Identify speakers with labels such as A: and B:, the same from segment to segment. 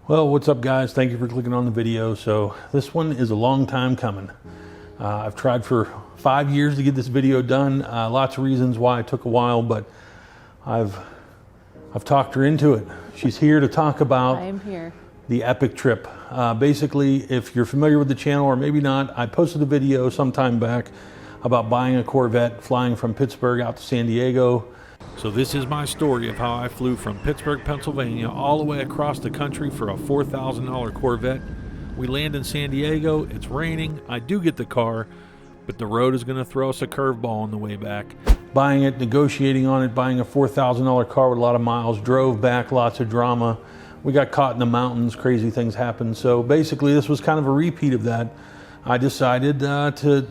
A: Well, what's up guys? Thank you for clicking on the video. So this one is a long time coming. I've tried for 5 years to get this video done. Lots of reasons why it took a while, but I've talked her into it. She's here to talk about
B: I am here.
A: The epic trip. Basically, if you're familiar with the channel or maybe not, I posted a video sometime back about buying a Corvette, flying from Pittsburgh out to San Diego. So this is my story of how I flew from Pittsburgh, Pennsylvania, all the way across the country for a $4,000 Corvette. We land in San Diego, it's raining, I do get the car, but the road is gonna throw us a curveball on the way back. Buying it, negotiating on it, buying a $4,000 car with a lot of miles, drove back, lots of drama. We got caught in the mountains, crazy things happened. So basically this was kind of a repeat of that. I decided to,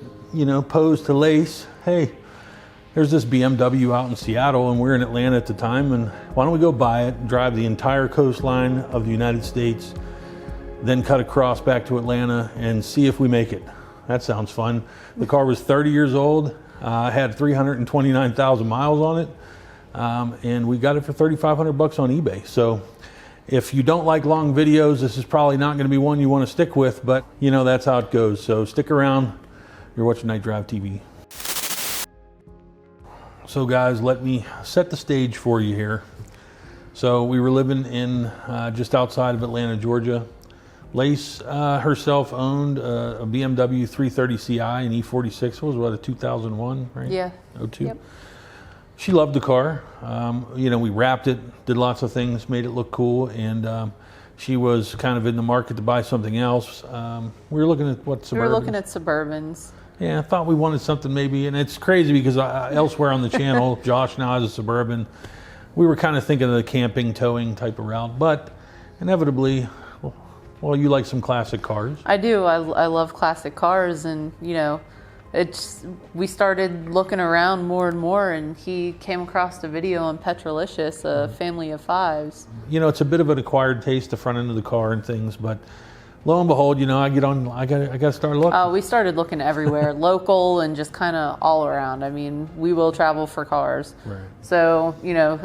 A: pose to Lace, hey, there's this BMW out in Seattle and we're in Atlanta at the time, and why don't we go buy it, drive the entire coastline of the United States, then cut across back to Atlanta and see if we make it. That sounds fun. The car was 30 years old, had 329,000 miles on it, and we got it for $3,500 on eBay. So if you don't like long videos, this is probably not gonna be one you wanna stick with, but that's how it goes. So stick around, you're watching Night Drive TV. So guys, let me set the stage for you here. So we were living in just outside of Atlanta, Georgia. Lace herself owned a BMW 330 Ci, an E46. It was what, a 2001, right?
B: Yeah.
A: 02.
B: Yep.
A: She loved the car. We wrapped it, did lots of things, made it look cool, and she was kind of in the market to buy something else. We were looking at what Suburbans.
B: We were looking at Suburbans.
A: Yeah, I thought we wanted something maybe, and it's crazy because elsewhere on the channel, Josh now has a Suburban. We were kind of thinking of the camping, towing type of route, but inevitably, well, you like some classic cars.
B: I do. I love classic cars, and we started looking around more and more, and he came across the video on Petrolicious, a family of fives.
A: It's a bit of an acquired taste, the front end of the car and things, but lo and behold, I got to start looking.
B: We started looking everywhere, local and just kind of all around. I mean, we will travel for cars.
A: Right.
B: So,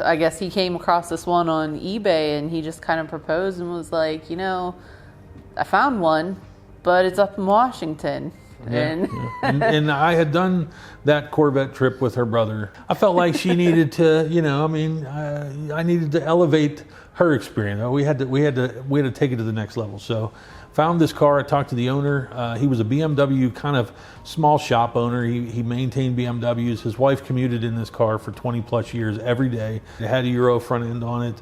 B: I guess he came across this one on eBay and he just kind of proposed and was like, I found one, but it's up in Washington.
A: Yeah, and I had done that Corvette trip with her brother. I felt like she needed to, I needed to elevate her experience. We had to take it to the next level. So found this car. I talked to the owner. He was a BMW kind of small shop owner. He maintained BMWs. His wife commuted in this car for 20 plus years every day. It had a Euro front end on it.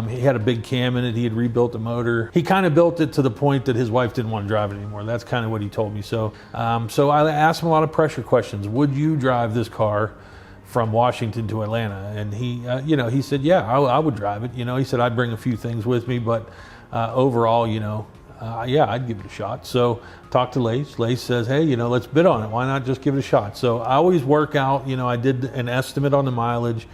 A: He had a big cam in it. He had rebuilt the motor. He kind of built it to the point that his wife didn't want to drive it anymore. That's kind of what he told me. So I asked him a lot of pressure questions. Would you drive this car from Washington to Atlanta? And he said, yeah, I would drive it. He said, I'd bring a few things with me, but overall, yeah, I'd give it a shot. So talked to Lace. Lace says, hey, let's bid on it. Why not just give it a shot? So I always work out, I did an estimate on the mileage,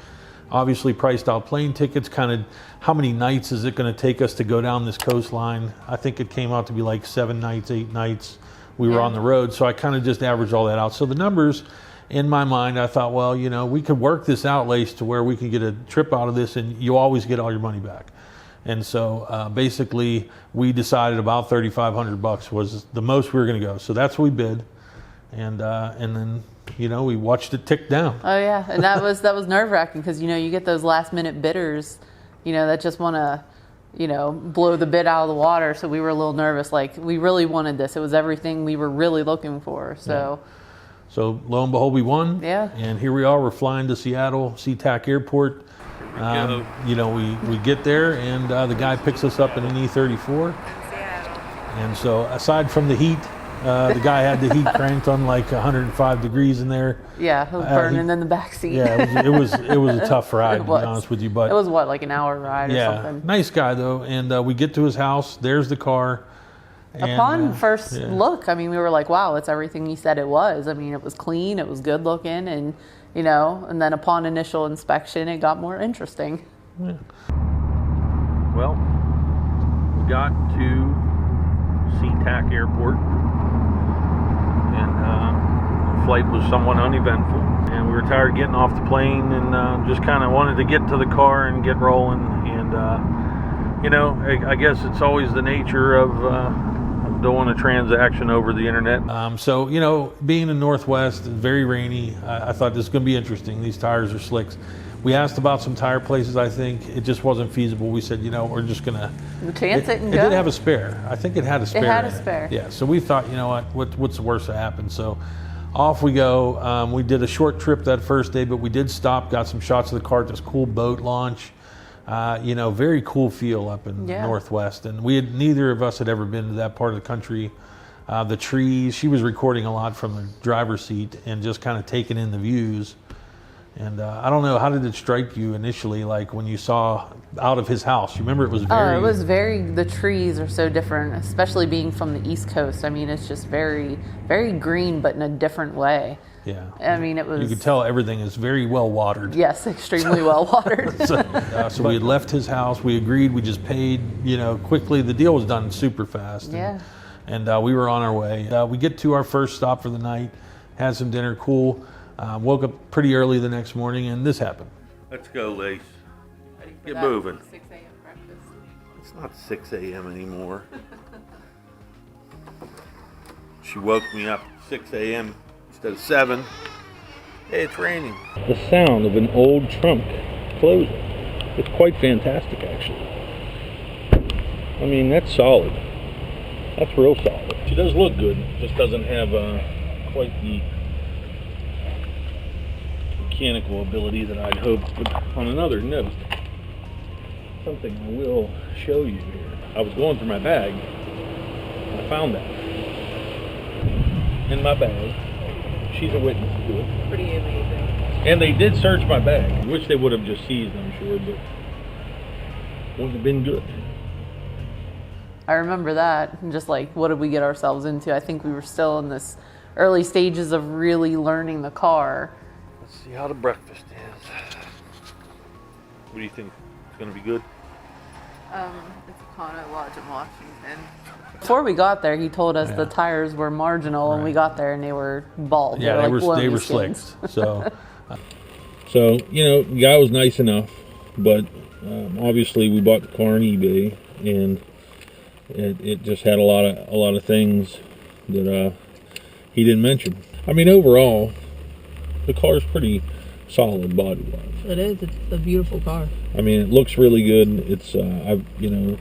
A: obviously priced out plane tickets, kind of how many nights is it going to take us to go down this coastline. I think it came out to be like 7 nights, 8 nights we were on the road. So I kind of just averaged all that out. So the numbers in my mind, I thought, well, we could work this out, Lace, to where we can get a trip out of this and you always get all your money back. And so basically we decided about $3,500 was the most we were going to go. So that's what we bid. And then, we watched it tick down.
B: Oh yeah. And that was nerve wracking because, you get those last minute bidders, that just want to, blow the bid out of the water. So we were a little nervous. Like we really wanted this. It was everything we were really looking for. So.
A: Yeah. So lo and behold, we won. Yeah. And here we are. We're flying to Seattle, SeaTac Airport. We get there and the guy picks us up in an E34. And so aside from the heat, the guy had the heat cranked on like 105 degrees in there.
B: Yeah, it was burning in the back seat.
A: Yeah, it was a tough ride, to be honest with you. But
B: it was like an hour ride or something.
A: Nice guy though. And we get to his house. There's the car.
B: Upon first look, we were like, wow, it's everything he said it was. It was clean, it was good looking, and and then upon initial inspection, it got more interesting.
A: Yeah. Well, we got to SeaTac Airport, and the flight was somewhat uneventful. And we were tired of getting off the plane and just kind of wanted to get to the car and get rolling. And you know, I guess it's always the nature of doing a transaction over the internet. So, you know, being in Northwest, very rainy, I thought this is going to be interesting. These tires are slicks. We asked about some tire places. I think it just wasn't feasible. We said, you know, we're just going to
B: chance it and
A: go. It did have a
B: a
A: spare. I think it had a spare.
B: It had a spare.
A: Yeah. So we thought, you know what's the worst that happened? So off we go. We did a short trip that first day, but we did stop, got some shots of the car at this cool boat launch. You know, very cool feel up in Northwest. And neither of us had ever been to that part of the country. The trees, she was recording a lot from the driver's seat and just kind of taking in the views. And I don't know, how did it strike you initially, like when you saw out of his house? You remember it was very...
B: Oh, it was very, the trees are so different, especially being from the East Coast. I mean, it's just very, very green, but in a different way.
A: Yeah.
B: I mean, it was...
A: You could tell everything is very well watered.
B: Yes, extremely well watered.
A: So we had left his house, we agreed, we just paid, you know, quickly. The deal was done super fast.
B: Yeah.
A: And we were on our way. We get to our first stop for the night, had some dinner, cool. Woke up pretty early the next morning, and this happened. Let's go, Lace. Get moving.
B: 6 a.m. breakfast.
A: It's not 6 a.m. anymore. She woke me up 6 a.m. instead of 7. Hey, it's raining. The sound of an old trunk closing. It's quite fantastic, actually. I mean, that's solid. That's real solid. She does look good. Just doesn't have quite the mechanical ability that I'd hoped. But on another note, something I will show you here. I was going through my bag, and I found that in my bag. She's a witness to it.
B: Pretty amazing.
A: And they did search my bag. I wish they would have just seized, I'm sure, but wouldn't have been good.
B: I remember that, and just like, what did we get ourselves into? I think we were still in this early stages of really learning the car.
A: Let's see how the breakfast is. What do you think? It's going to be good?
B: It's Econo Lodge in Washington. Before we got there, he told us the tires were marginal, and we got there and they were bald.
A: Yeah, they
B: like
A: were slicks. So, you know, the guy was nice enough, but obviously we bought the car on eBay, and it just had a lot of things that he didn't mention. I mean, overall, the car's pretty solid body-wise.
C: It is. It's a beautiful car.
A: I mean, it looks really good. It's, you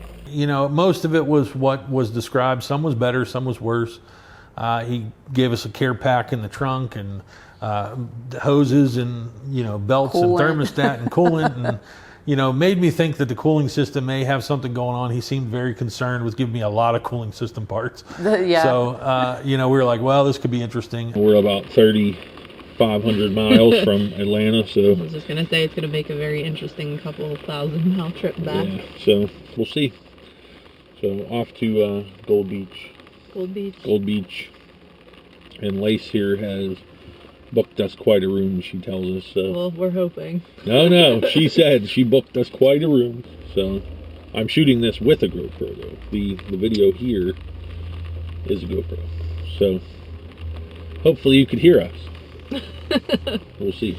A: know, most of it was what was described. Some was better, some was worse. He gave us a care pack in the trunk and hoses and, you know, belts
B: coolant.
A: And thermostat and coolant and, you know, made me think that the cooling system may have something going on. He seemed very concerned with giving me a lot of cooling system parts.
B: Yeah.
A: So, you know, we were like, well, this could be interesting. We're about 3,500 miles from Atlanta, so...
C: I was just going to say, it's going to make a very interesting couple 1,000-mile trip back.
A: Yeah, so we'll see. So off to Gold Beach.
C: Gold Beach.
A: Gold Beach. And Lace here has booked us quite a room, she tells us. So.
C: Well, we're hoping.
A: No, she said she booked us quite a room. So I'm shooting this with a GoPro, though. The video here is a GoPro. So hopefully you could hear us. We'll see.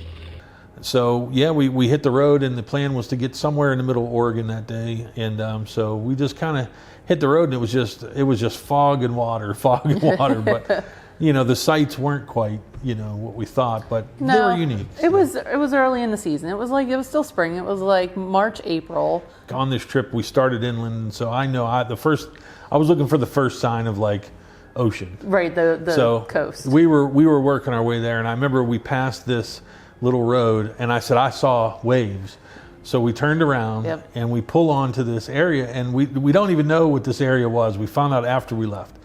A: So yeah, we hit the road, and the plan was to get somewhere in the middle of Oregon that day, and so we just kind of hit the road, and it was just fog and water. But you know, the sights weren't quite, you know, what we thought, but they were unique. So.
B: It was early in the season. It was still spring. It was like March, April. On
A: this trip, we started inland, so I know I was looking for the first sign of like ocean.
B: Right, the coast.
A: We were working our way there, and I remember we passed this little road, and I said, I saw waves. So we turned around, and we pull onto this area, and we don't even know what this area was. We found out after we left.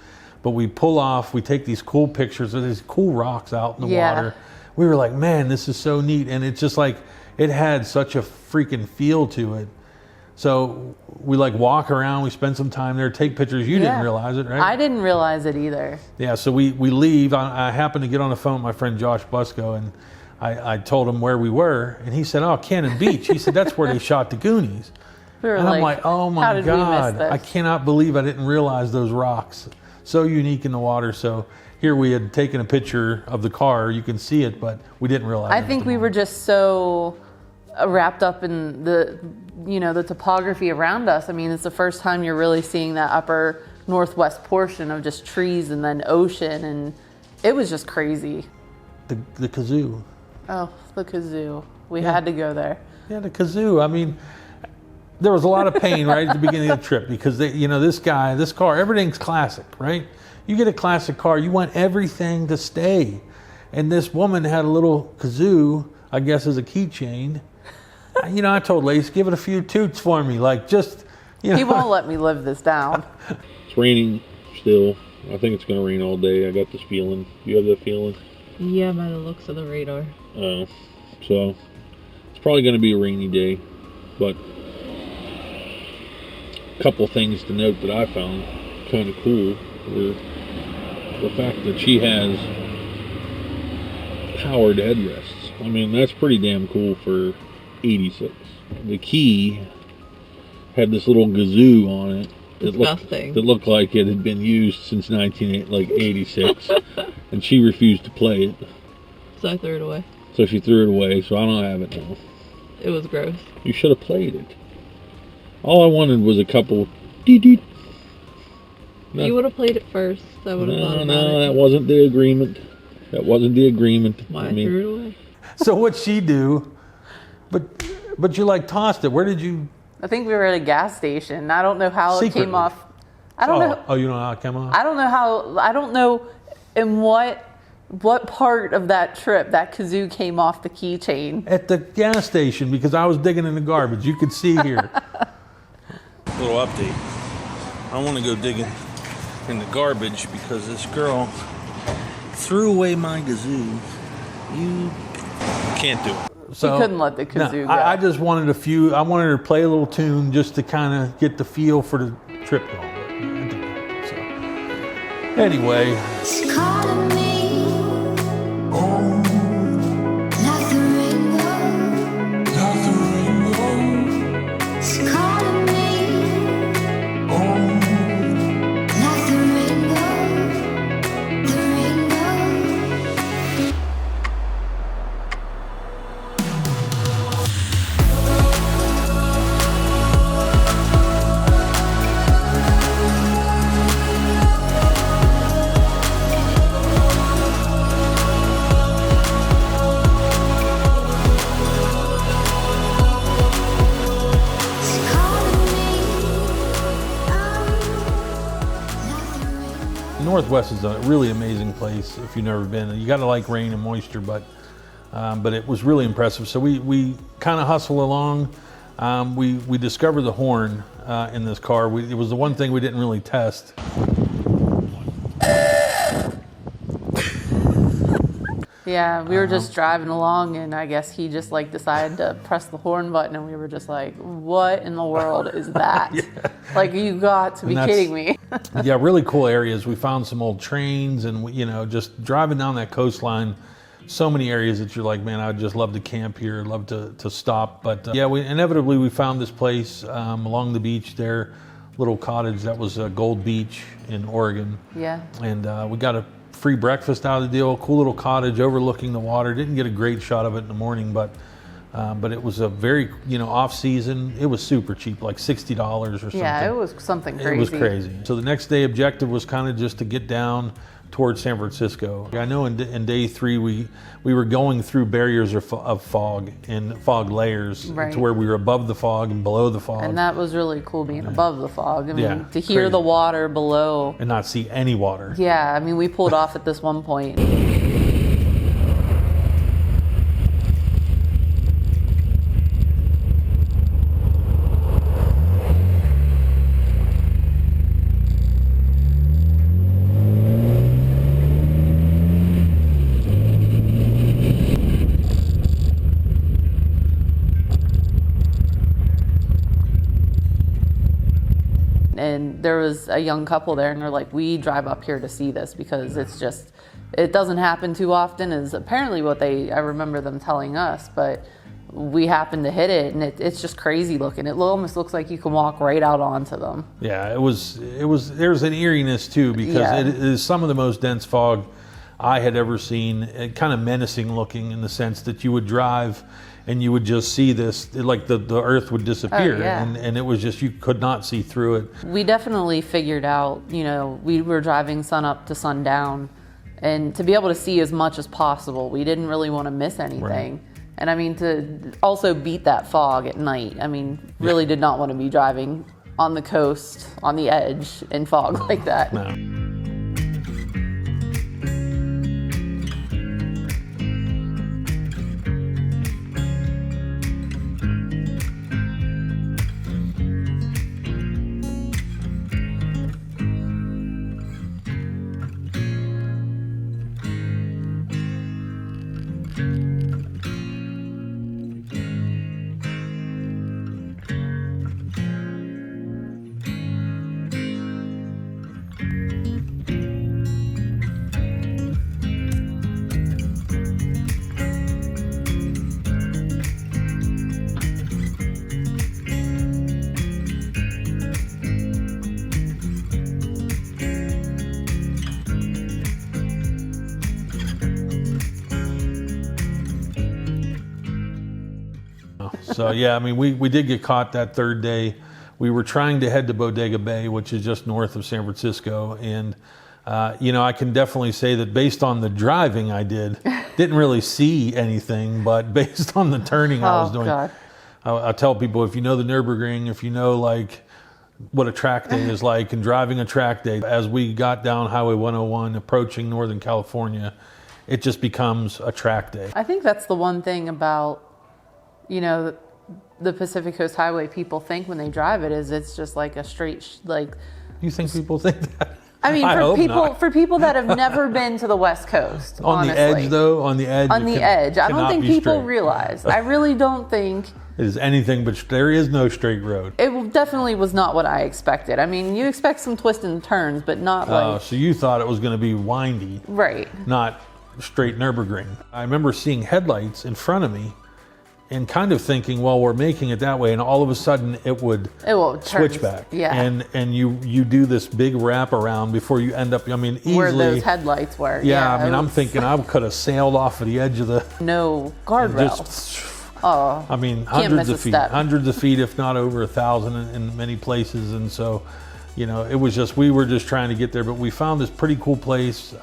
A: But we pull off, we take these cool pictures of these cool rocks out in the water. We were like, man, this is so neat. And it's just like, it had such a freaking feel to it. So we like walk around, we spend some time there, take pictures. You didn't realize it, right?
B: I didn't realize it either.
A: Yeah, so we leave. I happened to get on the phone with my friend Josh Busco, and I told him where we were, and he said, oh, Cannon Beach. He said, that's where they shot the Goonies. And I'm like, oh my God, I cannot believe I didn't realize those rocks. So unique in the water. So here we had taken a picture of the car. You can see it, but we didn't realize.
B: I think we were just so wrapped up in the, you know, the topography around us. I mean, it's the first time you're really seeing that upper northwest portion of just trees and then ocean, and it was just crazy.
A: The Kazoo.
B: Oh, the Kazoo. We had to go there.
A: Yeah, the Kazoo. I mean, there was a lot of pain right at the beginning of the trip because you know, this car, everything's classic, right? You get a classic car, you want everything to stay. And this woman had a little Kazoo, I guess, as a keychain. You know, I told Lace, give it a few toots for me, like just, you know.
B: He won't let me live this down.
D: It's raining still. I think it's going to rain all day. I got this feeling. You have that feeling?
C: Yeah, by the looks of the radar.
D: So it's probably going to be a rainy day, but a couple things to note that I found kind of cool were the fact that she has powered headrests. I mean, that's pretty damn cool for 86. The key had this little Kazoo on it. It looked like it had been used since 1986, and she refused to play it.
C: So I threw it away.
D: So she threw it away, so I don't have it now.
C: It was gross.
D: You should have played it. All I wanted was a couple dee-dee.
C: No. You would have played it first. I would have thought about it.
D: No, that wasn't the agreement. That wasn't the agreement.
C: Why I threw it away?
A: So what'd she do? But you like tossed it. Where did you?
B: I think we were at a gas station. I don't know how it came off. I don't know.
A: Oh, you don't know how it came off?
B: I don't know how. I don't know in what part of that trip that Kazoo came off the keychain.
A: At the gas station, because I was digging in the garbage. You could see here. Little update. I want to go digging in the garbage because this girl threw away my Kazoo. You can't do it. So
B: you couldn't let the Kazoo go.
A: I just wanted I wanted her to play a little tune just to kind of get the feel for the trip going. But I didn't. So anyway.
E: She's calling me, like the rainbow. She's calling me, like the rainbow. The rainbow.
A: Northwest is a really amazing place if you've never been. You got to like rain and moisture, but it was really impressive. So we kind of hustle along. We discovered the horn in this car. It was the one thing we didn't really test.
B: Yeah, we were just driving along, and I guess he just like decided to press the horn button, and we were just like, "What in the world is that?"
A: Yeah.
B: Like, you got to be kidding me.
A: Yeah, really cool areas. We found some old trains, and just driving down that coastline, so many areas that you're like, man, I'd just love to camp here, love to stop. But yeah, we found this place along the beach there, little cottage that was Gold Beach in Oregon.
B: Yeah.
A: And we got a free breakfast out of the deal, cool little cottage overlooking the water. Didn't get a great shot of it in the morning, but it was a very, off season. It was super cheap, like $60 or something.
B: Yeah, it was something crazy.
A: It was crazy. So the next day objective was kind of just to get down towards San Francisco. I know in day 3 we were going through barriers of fog and fog layers,
B: right,
A: to where we were above the fog and below the fog.
B: And that was really cool, being above the fog. I mean,
A: Yeah,
B: to hear
A: crazy.
B: the water below.
A: And not see any water.
B: Yeah, I mean, we pulled off at this one point. And there was a young couple there, and they're like, we drive up here to see this because it doesn't happen too often, is apparently what I remember them telling us, but we happened to hit it, and it's just crazy looking. It almost looks like you can walk right out onto them.
A: Yeah, it was there's an eeriness too, because
B: Yeah.
A: it is some of the most dense fog I had ever seen. Kind of menacing looking in the sense that you would drive and you would just see this, like the earth would disappear.
B: Oh, yeah.
A: And it was just, you could not see through it.
B: We definitely figured out, you know, we were driving sun up to sundown, and to be able to see as much as possible, we didn't really want to miss anything.
A: Right.
B: And I mean, to also beat that fog at night, I mean, really did not want to be driving on the coast, on the edge, in fog like that.
A: No. So yeah, I mean, we did get caught that third day. We were trying to head to Bodega Bay, which is just north of San Francisco. And, you know, I can definitely say that based on the driving I didn't really see anything, but based on the turning I was doing,
B: God.
A: I tell people, if you know the Nürburgring, if you know like what a track day is like and driving a track day, as we got down Highway 101 approaching Northern California, it just becomes a track day.
B: I think that's the one thing about, you know, the Pacific Coast Highway people think when they drive it is it's just like a straight, like...
A: You think people think that?
B: I mean,
A: I hope not.
B: for people that have never been to the West Coast,
A: On
B: honestly.
A: the edge, though, on the edge.
B: On the edge. I don't
A: cannot
B: think
A: be
B: people
A: straight.
B: realize. I really don't think...
A: It is anything but, there is no straight road.
B: It definitely was not what I expected. I mean, you expect some twists and turns, but not like...
A: So you thought it was going to be windy,
B: Right.
A: not straight Nürburgring. I remember seeing headlights in front of me and kind of thinking, well, we're making it that way, and all of a sudden it would switch back.
B: Yeah.
A: And you do this big wraparound before you end up, I mean, easily...
B: Where those headlights were.
A: Yeah, I mean,
B: it
A: I'm
B: was
A: thinking I could have sailed off of the edge of the...
B: No guardrail.
A: Just,
B: Oh,
A: I mean,
B: can't miss
A: hundreds
B: a
A: of feet, if not over 1,000 in many places. And so, you know, it was just, we were just trying to get there, but we found this pretty cool place,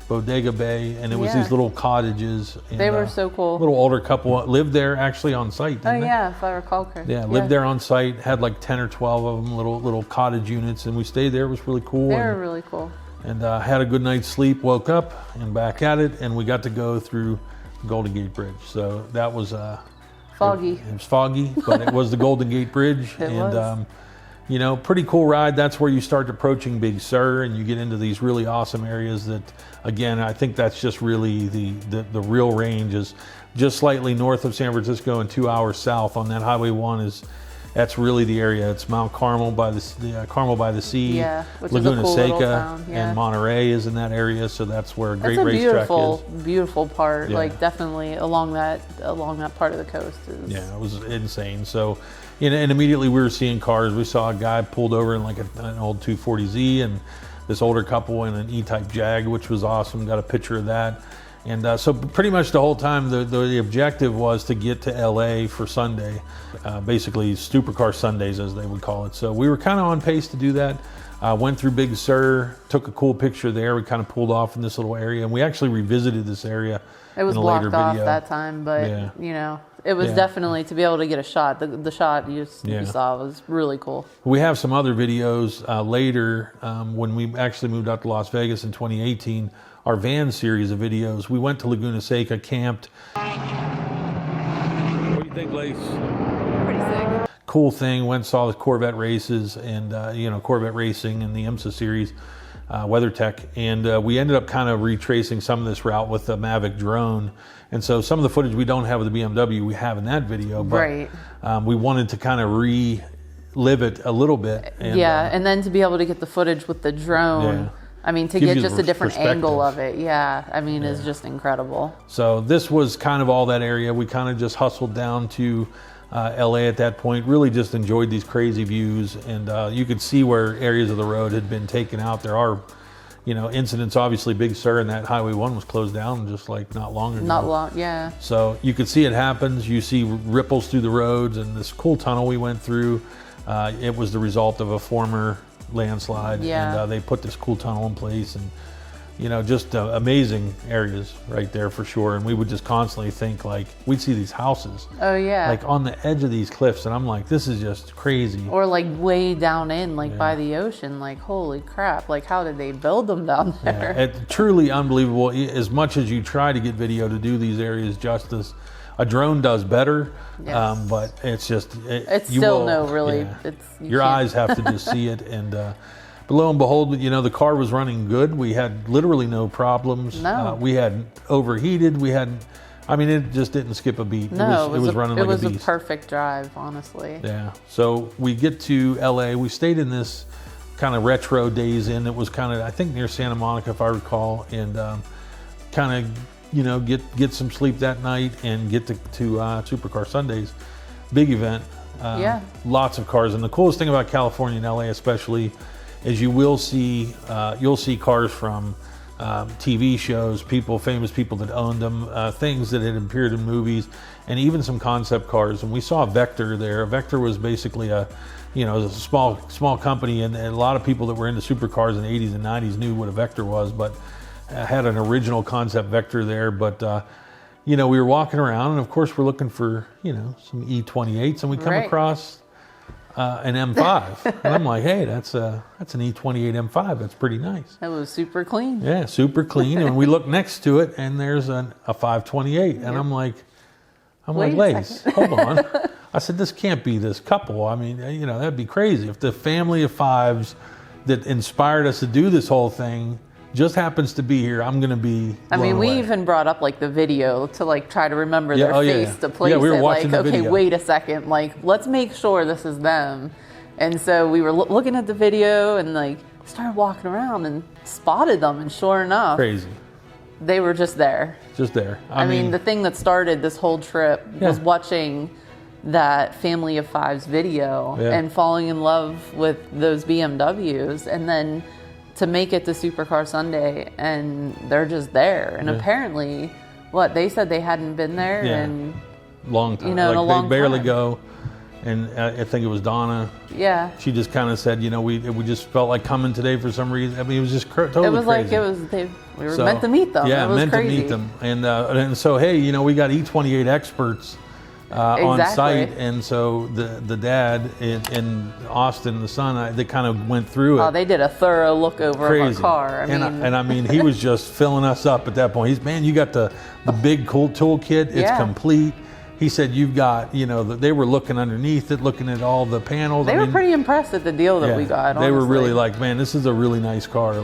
A: Bodega Bay, and it was
B: Yeah.
A: these little cottages. And,
B: They were so cool.
A: Little older couple lived there actually on site.
B: Oh
A: Didn't they?
B: yeah, if I recall correctly.
A: Yeah, lived there on site, had like 10 or 12 of them, little cottage units, and we stayed there. It was really cool.
B: They were really cool.
A: And had a good night's sleep, woke up and back at it, and we got to go through the Golden Gate Bridge. So that was...
B: Foggy.
A: It was foggy, but it was the Golden Gate Bridge.
B: It was.
A: You know, pretty cool ride. That's where you start approaching Big Sur and you get into these really awesome areas that, again, I think that's just really the real range is just slightly north of San Francisco and 2 hours south on that Highway 1 that's really the area. It's Mount Carmel by the Carmel by the Sea.
B: Yeah, which
A: Laguna
B: is a cool little
A: Seca
B: town. Yeah.
A: and Monterey is in that area, so that's where a great
B: That's a
A: racetrack
B: beautiful,
A: is.
B: beautiful part.
A: Yeah.
B: Like definitely along that part of the coast is.
A: Yeah, it was insane. So, and immediately we were seeing cars. We saw a guy pulled over in like an old 240Z, and this older couple in an E-Type Jag, which was awesome. Got a picture of that. And so pretty much the whole time, the objective was to get to LA for Sunday, basically Supercar Sundays as they would call it. So we were kind of on pace to do that. Went through Big Sur, took a cool picture there. We kind of pulled off in this little area, and we actually revisited this area.
B: It was
A: in a later
B: blocked off
A: video.
B: that time, but
A: Yeah.
B: you know, it was
A: Yeah.
B: definitely to be able to get a shot. The shot you
A: Yeah.
B: saw was really cool.
A: We have some other videos later when we actually moved out to Las Vegas in 2018. Our van series of videos. We went to Laguna Seca, camped. What do you think, Lace?
C: Pretty sick.
A: Cool thing. Went and saw the Corvette races and Corvette racing and the IMSA series, WeatherTech, and we ended up kind of retracing some of this route with the Mavic drone. And so some of the footage we don't have of the BMW we have in that video, but
B: Right.
A: We wanted to kind of relive it a little bit. And,
B: and then to be able to get the footage with the drone.
A: Yeah.
B: I mean, to
A: Gives
B: get
A: you
B: just
A: the
B: a different angle of
A: perspective.
B: it, yeah. I mean, is just incredible.
A: So this was kind of all that area. We kind of just hustled down to LA at that point. Really just enjoyed these crazy views, and you could see where areas of the road had been taken out. There are, incidents. Obviously, Big Sur and that Highway 1 was closed down just like not long ago.
B: Not long, yeah.
A: So you could see it happens. You see ripples through the roads, and this cool tunnel we went through, it was the result of a former landslide.
B: Yeah.
A: And they put this cool tunnel in place, and just amazing areas right there for sure. And we would just constantly think, like, we'd see these houses
B: Oh yeah.
A: like on the edge of these cliffs, and I'm like, this is just crazy.
B: Or like way down in, like
A: Yeah.
B: by the ocean, like holy crap, like how did they build them down there?
A: It's truly unbelievable. As much as you try to get video to do these areas justice, a drone does better.
B: Yes.
A: But it's just
B: It's
A: you
B: still
A: will-
B: no, really.
A: yeah.
B: You
A: Your
B: can't-
A: eyes have to just see it. And but lo and behold, the car was running good. We had literally no problems.
B: No.
A: We hadn't overheated. It just didn't skip a beat.
B: No,
A: it was running
B: it
A: like
B: was
A: a
B: a
A: beast.
B: perfect drive, honestly.
A: Yeah. So we get to LA. We stayed in this kind of retro Days Inn. It was kind of, I think, near Santa Monica, if I recall, and kind of, get some sleep that night and get to Supercar Sundays. Big event.
B: Yeah.
A: Lots of cars. And the coolest thing about California and LA especially is you'll see cars from TV shows, famous people that owned them, things that had appeared in movies, and even some concept cars. And we saw a Vector there. A Vector was basically a small company, and a lot of people that were into supercars in the 80s and 90s knew what a Vector was, but had an original concept Vector there. But we were walking around, and of course we're looking for some E28s, and we come
B: Right.
A: across an M5, and I'm like, hey, that's an E28 M5. That's pretty nice.
B: It was super clean.
A: Yeah, super clean. And we look next to it, and there's a 528, and I'm like,
B: Wait a
A: Lace, hold on. I said, this can't be this couple. I mean, that'd be crazy if the family of fives that inspired us to do this whole thing just happens to be here. I'm gonna be.
B: I mean,
A: blown
B: we
A: away.
B: even brought up like the video to like try to remember
A: Yeah,
B: their
A: oh, yeah,
B: face
A: yeah.
B: to place
A: Yeah, we were
B: it.
A: watching
B: Like,
A: the
B: okay,
A: video.
B: wait a second. Like, let's make sure this is them. And so we were looking at the video and like started walking around and spotted them. And sure enough,
A: Crazy.
B: they were just there.
A: Just there.
B: I mean, the thing that started this whole trip was
A: Yeah.
B: watching that Family of Fives video
A: Yeah.
B: and falling in love with those BMWs, and then to make it to Supercar Sunday, and they're just there. And
A: Yeah.
B: apparently, they said they hadn't been there,
A: Yeah.
B: and
A: long time.
B: in a
A: Like
B: long
A: they barely
B: time.
A: go. And I think it was Donna.
B: yeah,
A: She just kind of said, we just felt like coming today for some reason. I mean, it was just totally
B: it was
A: crazy.
B: like we were
A: So,
B: meant to meet them.
A: Yeah,
B: it was
A: meant
B: crazy.
A: to meet them. And so, hey, we got E28 experts on
B: Exactly.
A: site. And so the dad in Austin, the son, they kind of went through it.
B: Oh, they did a thorough look over of
A: Crazy.
B: our car.
A: I mean, he was just filling us up at that point. He's, man, you got the big cool toolkit. It's
B: Yeah.
A: complete. He said, you've got, they were looking underneath it, looking at all the panels.
B: They were pretty impressed at the deal that we got.
A: They were
B: honestly.
A: really like, man, this is a really nice car.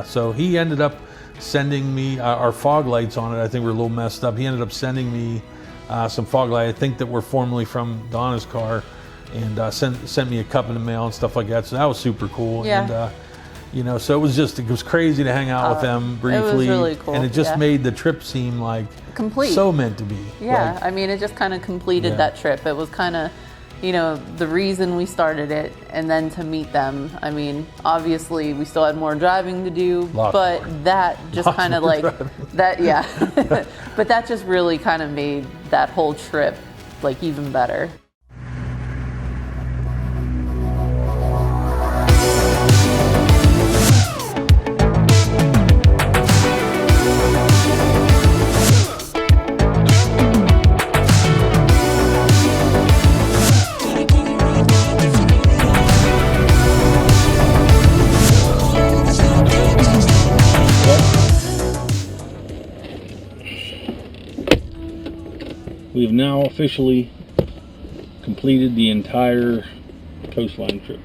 A: So he ended up sending me our fog lights on it. I think were a little messed up. He ended up sending me some fog lights, I think that were formerly from Donna's car, and sent me a cup in the mail and stuff like that. So that was super cool.
B: Yeah.
A: And so it was crazy to hang out with them briefly.
B: It was really cool,
A: And it just
B: yeah.
A: made the trip seem like
B: Complete.
A: so meant to be.
B: Yeah,
A: Like,
B: I mean, it just kind of completed
A: Yeah.
B: that trip. It was kind of, the reason we started it, and then to meet them. I mean, obviously, we still had more driving to do,
A: Lots
B: but
A: more.
B: that just
A: Lots
B: kind of
A: more
B: like
A: driving.
B: that, yeah. But that just really kind of made that whole trip like even better.
D: We have now officially completed the entire coastline trip.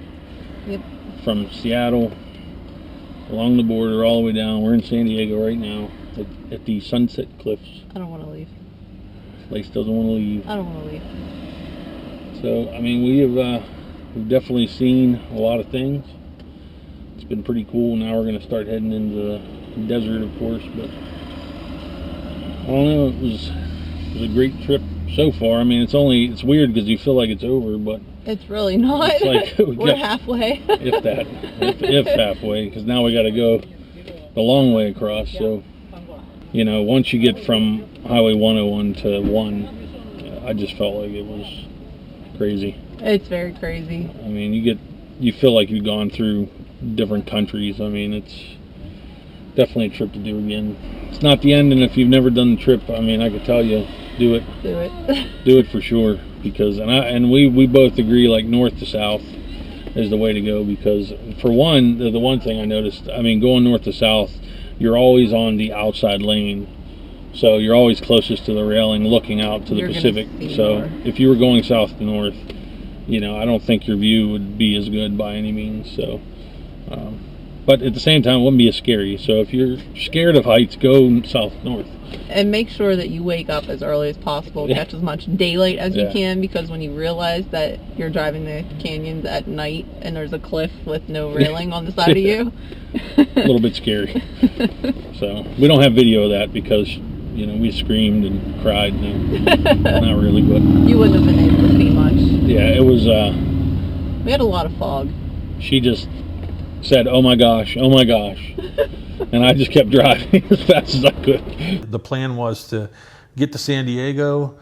C: Yep.
D: From Seattle, along the border, all the way down. We're in San Diego right now at the Sunset Cliffs.
C: I don't want to leave.
D: Lace doesn't want to leave.
C: I don't want to leave.
D: So, I mean, we've definitely seen a lot of things. It's been pretty cool. Now we're going to start heading into the desert, of course, but I don't know, it was a great trip so far. I mean, it's weird because you feel like it's over, but
C: It's really not.
D: It's like we
C: We're
D: got-
C: halfway.
D: if halfway, because now we got to go the long way across. So, you know, once you get from Highway 101 to 1, I just felt like it was crazy.
C: It's very crazy.
D: I mean, you feel like you've gone through different countries. I mean, it's definitely a trip to do again. It's not the end, and if you've never done the trip, I mean, I could tell you, do it.
C: Do it.
D: Do it for sure, because we both agree, like, north to south is the way to go, because for one, the one thing I noticed, I mean, going north to south, you're always on the outside lane, so you're always closest to the railing looking out to the Pacific. So if you were going south to north, you know, I don't think your view would be as good by any means. So but at the same time, it wouldn't be as scary. So if you're scared of heights, go south north.
C: And make sure that you wake up as early as possible, catch as much daylight as you can, because when you realize that you're driving the canyons at night and there's a cliff with no railing on the side of you.
D: A little bit scary. So we don't have video of that because, you know, we screamed and cried. And not really, but
C: you wouldn't have been able to see much.
D: Yeah, it was.
C: We had a lot of fog.
D: She just said, "Oh my gosh, oh my gosh." And I just kept driving as fast as I could.
A: The plan was to get to San Diego,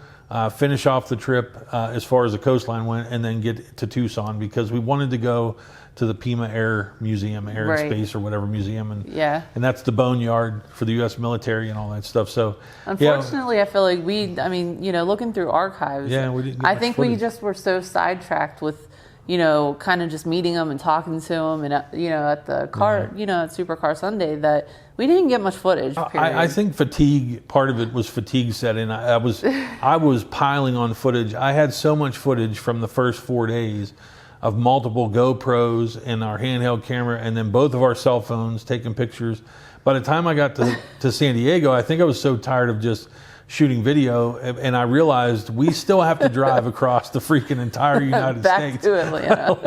A: finish off the trip as far as the coastline went, and then get to Tucson, because we wanted to go to the PIMA Air Museum, Air and Space or whatever museum, and that's the Boneyard for the U.S. military and all that stuff. So
B: unfortunately, I feel like I mean, you know, looking through archives,
A: we didn't get
B: I
A: much
B: think
A: footage.
B: we just were so sidetracked with, you know, kind of just meeting them and talking to them, and you know, at the car, you know, at Supercar Sunday, that we didn't get much footage.
A: I think fatigue, part of it was fatigue set in. I was piling on footage. I had so much footage from the first 4 days of multiple GoPros and our handheld camera, and then both of our cell phones taking pictures. By the time I got to San Diego, I think I was so tired of just shooting video, and I realized we still have to drive across the freaking entire United
B: Back
A: States.
B: to Atlanta.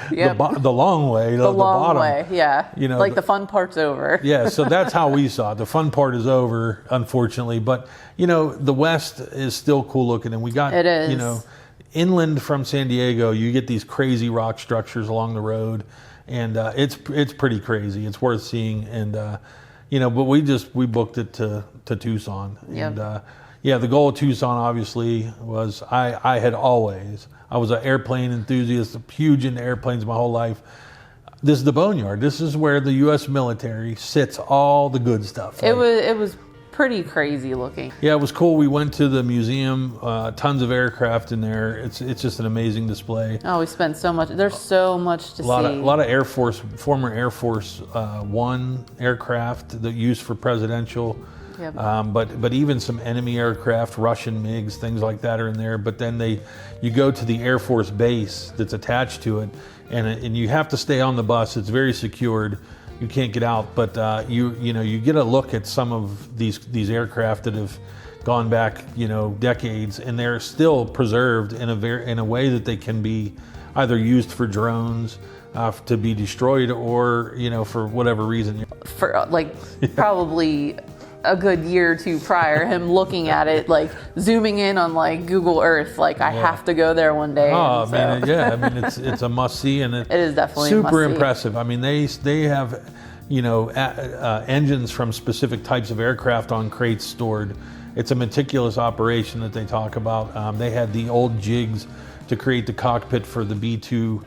A: The long way, the
B: long
A: bottom
B: way, yeah.
A: You know,
B: like the fun part's over.
A: Yeah, so that's how we saw it. The fun part is over, unfortunately. But, you know, the West is still cool looking, and we got,
B: it is.
A: You know, inland from San Diego, you get these crazy rock structures along the road, and it's pretty crazy. It's worth seeing, and you know, but we booked it to Tucson, and the goal of Tucson obviously was I was an airplane enthusiast, huge into airplanes my whole life. This is the Boneyard. This is where the U.S. military sits all the good stuff.
B: It was pretty crazy looking.
A: Yeah, it was cool. We went to the museum, tons of aircraft in there. It's just an amazing display.
B: Oh, we spent so much. There's so much to see.
A: A lot of Air Force, former Air Force One aircraft that used for presidential.
B: Yep.
A: But even some enemy aircraft, Russian MiGs, things like that are in there. But then you go to the Air Force base that's attached to it, and you have to stay on the bus. It's very secured. You can't get out, but you get a look at some of these aircraft that have gone back, you know, decades, and they're still preserved in a way that they can be either used for drones to be destroyed, or, you know, for whatever reason.
B: For like probably a good year or two prior, him looking at it, like zooming in on like Google Earth, like I have to go there one day.
A: Oh man, yeah, I mean it's a must see, and it
B: is definitely
A: super impressive. I mean they have, you know, engines from specific types of aircraft on crates stored. It's a meticulous operation that they talk about. They had the old jigs to create the cockpit for the B-2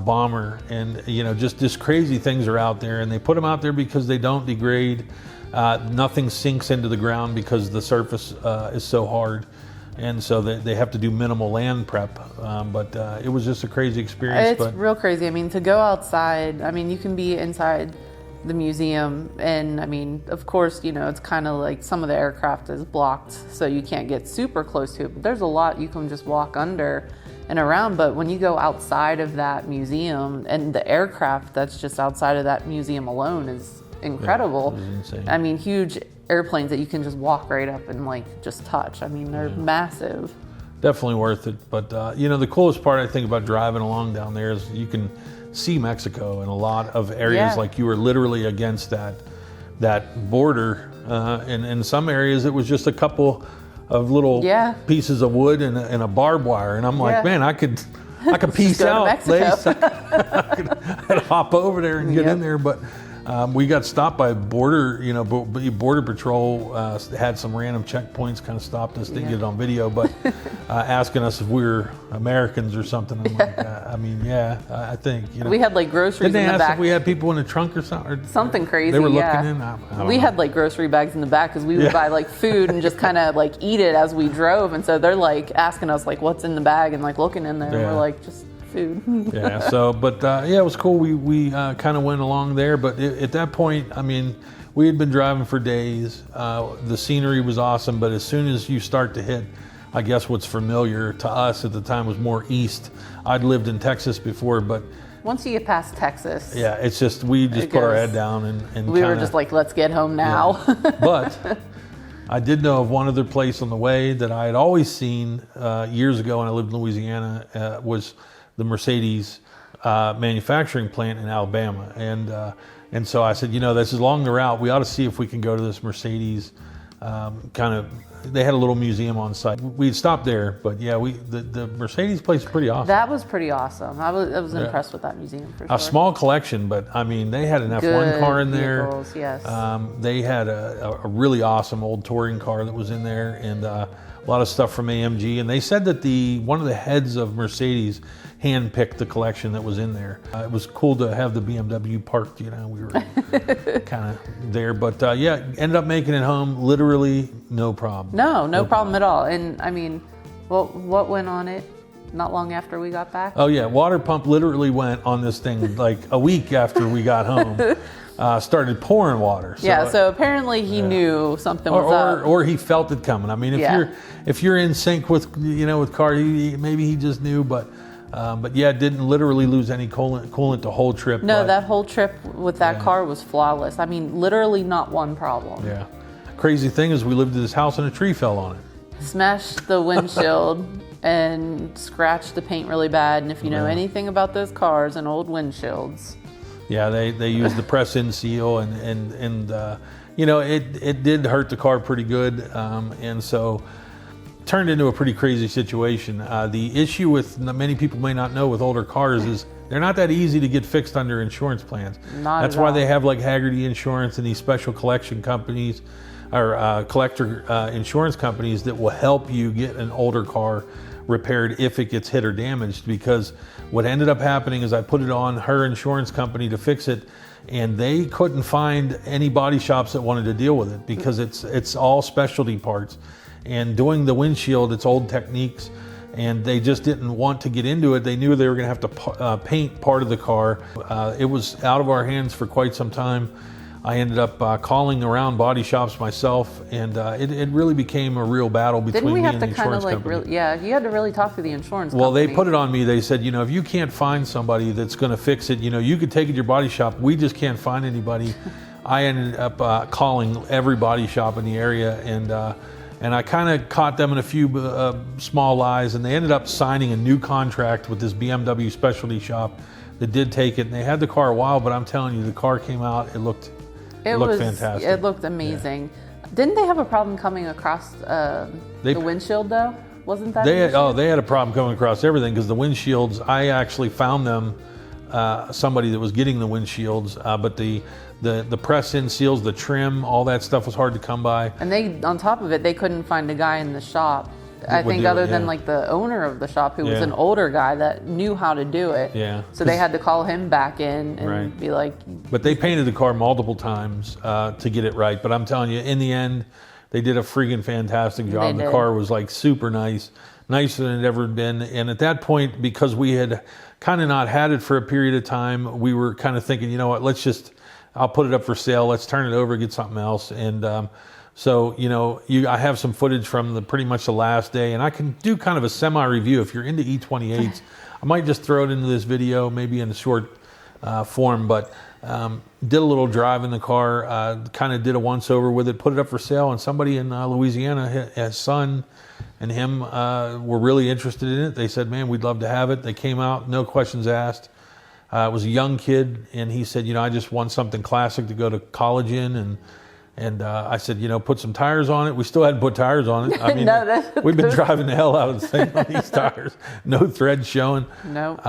A: bomber, and you know, just crazy things are out there, and they put them out there because they don't degrade. Nothing sinks into the ground because the surface is so hard, and so they have to do minimal land prep. But it was just a crazy experience.
B: It's real crazy. I mean, to go outside, I mean, you can be inside the museum, and I mean, of course, you know, it's kind of like some of the aircraft is blocked, so you can't get super close to it, but there's a lot you can just walk under and around. But when you go outside of that museum, and the aircraft that's just outside of that museum alone is incredible.
A: Yeah, it was insane.
B: I mean, huge airplanes that you can just walk right up and like just touch. I mean, they're massive. Definitely
A: worth it. But you know, the coolest part I think about driving along down there is you can see Mexico in a lot of areas. Like you were literally against that border, and in some areas it was just a couple of little pieces of wood and a barbed wire, and I'm like, man, I could piece out, Lace. I could hop over there and get in there, but We got stopped by border, border patrol had some random checkpoints, kind of stopped us. Didn't get it on video, but asking us if we were Americans or something. I'm like, I think.
B: We had like groceries
A: Didn't
B: in
A: they
B: the
A: ask
B: back.
A: if we had people in the trunk or something? Or
B: Something crazy.
A: They were looking
B: yeah.
A: in. I don't
B: We
A: know.
B: had like grocery bags in the back because we would buy like food and just kind of like eat it as we drove, and so they're like asking us like what's in the bag and like looking in there. And
A: Yeah.
B: we're like just food.
A: Yeah. So, but it was cool. We kind of went along there, but at that point, I mean, we had been driving for days. The scenery was awesome, but as soon as you start to hit, I guess what's familiar to us at the time was more east. I'd lived in Texas before, but
B: Once you get past Texas,
A: yeah, it's just we just
B: It
A: put our
B: goes-
A: head down and
B: we were
A: kinda-
B: just like, let's get home now.
A: But I did know of one other place on the way that I had always seen years ago when I lived in Louisiana was the Mercedes manufacturing plant in Alabama, and so I said, this is along the route. We ought to see if we can go to this Mercedes They had a little museum on site. We'd stopped there, but yeah, the Mercedes place is pretty awesome.
B: That was pretty awesome. I was impressed with that museum for sure.
A: A small collection, but I mean, they had an F1
B: Good
A: car in there.
B: vehicles, yes.
A: They had a really awesome old touring car that was in there, and a lot of stuff from AMG. And they said that one of the heads of Mercedes handpicked the collection that was in there. It was cool to have the BMW parked. We were kind of there, but ended up making it home literally no problem.
B: No problem at all. And I mean, what went on it not long after we got back?
A: Oh yeah, water pump literally went on this thing like a week after we got home. Started pouring water.
B: So apparently he knew something was up.
A: Or he felt it coming. I mean, if you're in sync with with car, maybe he just knew, but didn't literally lose any coolant the whole trip.
B: No,
A: but,
B: that whole trip with that car was flawless. I mean, literally not one problem.
A: Yeah. Crazy thing is, we lived in this house and a tree fell on it.
B: Smashed the windshield and scratched the paint really bad. And if you know anything about those cars and old windshields,
A: yeah, they used the press-in seal, and it did hurt the car pretty good, and so turned into a pretty crazy situation. The issue with many people may not know with older cars is they're not that easy to get fixed under insurance plans. That's why they have like Haggerty Insurance and these special collection companies or collector insurance companies that will help you get an older car repaired if it gets hit or damaged. Because what ended up happening is I put it on her insurance company to fix it, and they couldn't find any body shops that wanted to deal with it because it's all specialty parts. And doing the windshield, it's old techniques, and they just didn't want to get into it. They knew they were going to have to paint part of the car. It was out of our hands for quite some time. I ended up calling around body shops myself, and it really became a real battle between me and the insurance company.
B: you had to really talk to the insurance
A: Well,
B: company.
A: they put it on me. They said, if you can't find somebody that's going to fix it, you could take it to your body shop. We just can't find anybody. I ended up calling every body shop in the area, and I kind of caught them in a few small lies, and they ended up signing a new contract with this BMW specialty shop that did take it. And they had the car a while, but I'm telling you, the car came out. It looked fantastic.
B: It looked amazing. Yeah. Didn't they have a problem coming across the windshield though? Wasn't that?
A: They had a problem coming across everything because the windshields. I actually found them. Somebody that was getting the windshields, but the press-in seals, the trim, all that stuff was hard to come by.
B: And on top of it, they couldn't find a guy in the shop. I think other than like the owner of the shop, who was an older guy that knew how to do it.
A: Yeah.
B: So they had to call him back in and be like.
A: But they painted the car multiple times to get it right. But I'm telling you, in the end, they did a freaking fantastic job. The car was like super nice, nicer than it ever been. And at that point, because we had kind of not had it for a period of time, we were kind of thinking, you know what, I'll put it up for sale. Let's turn it over, get something else. And so, I have some footage from pretty much the last day, and I can do kind of a semi-review. If you're into E28s, I might just throw it into this video, maybe in a short form, but did a little drive in the car, kind of did a once-over with it, put it up for sale, and somebody in Louisiana, his son and him were really interested in it. They said, man, we'd love to have it. They came out, no questions asked. It was a young kid, and he said, I just want something classic to go to college in, and I said, put some tires on it. We still hadn't put tires on it. I mean, we've been driving the hell out of the thing on these tires. No threads showing.
B: No.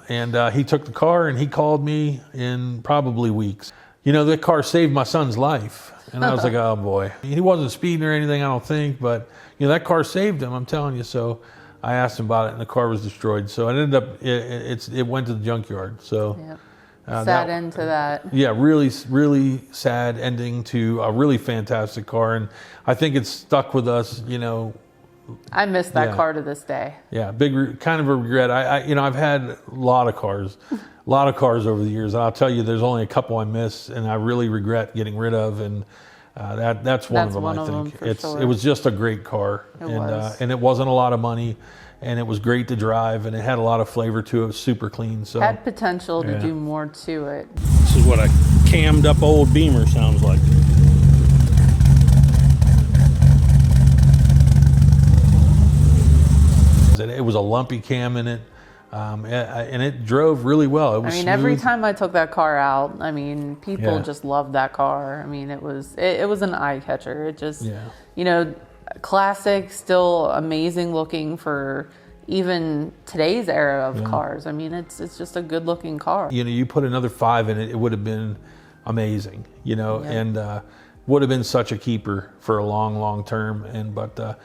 A: And he took the car, and he called me in probably weeks. you know, that car saved my son's life. And I was like, oh boy. He wasn't speeding or anything, I don't think, but you know, that car saved him, I'm telling you. So I asked him about it and the car was destroyed. So it ended up, it went to the junkyard. So
B: yep. Sad end to that.
A: Yeah, really, really sad ending to a really fantastic car. And I think it's stuck with us, you know.
B: I miss that car to this day.
A: Yeah, kind of a regret. You know, I've had a lot of cars over the years. And I'll tell you, there's only a couple I miss, and I really regret getting rid of. And that's one of them. I think it was just a great car, and it wasn't a lot of money, and it was great to drive, and it had a lot of flavor to it. It was super clean. So
B: had potential to do more to it.
F: This is what a cammed up old Beamer sounds like.
A: It was a lumpy cam in it, and it drove really well. It was smooth.
B: Every time I took that car out, I mean, people just loved that car. I mean, it was an eye catcher. It just, you know, classic, still amazing looking for even today's era of cars. I mean, it's just a good looking car.
A: You know, you put another 5 in it, it would have been amazing. You know, and would have been such a keeper for a long term. But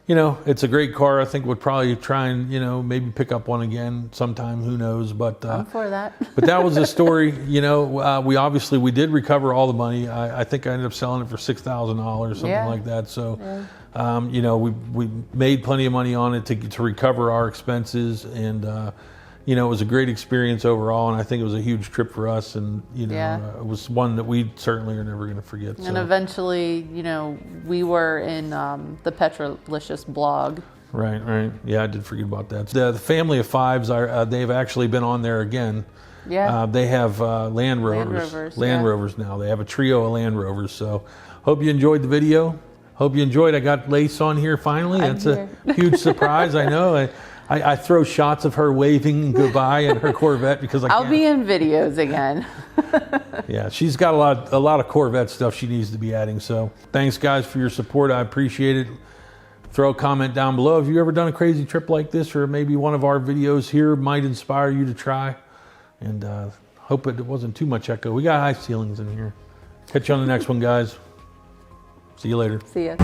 A: you know, it's a great car. I think we'll probably try and, you know, maybe pick up one again sometime. Who knows? But
B: I'm for that.
A: But that was the story. You know, we did recover all the money. I think I ended up selling it for $6,000, something like that. So, you know, we made plenty of money on it to recover our expenses, and you know, it was a great experience overall, and I think it was a huge trip for us, and you know, it was one that we certainly are never going to forget.
B: And eventually, you know, we were in the Petrolicious blog.
A: Right. Yeah, I did forget about that. The family of 5s they've actually been on there again.
B: Yeah.
A: They have Land Rovers now. They have a trio of Land Rovers. So, hope you enjoyed the video. Hope you enjoyed. I got Lace on here finally. That's a huge surprise. I know. I throw shots of her waving goodbye in her Corvette because I'll
B: be in videos again.
A: Yeah, she's got a lot of Corvette stuff she needs to be adding. So thanks guys for your support. I appreciate it. Throw a comment down below. Have you ever done a crazy trip like this, or maybe one of our videos here might inspire you to try? And hope it wasn't too much echo. We got high ceilings in here. Catch you on the next one, guys. See you later.
B: See ya.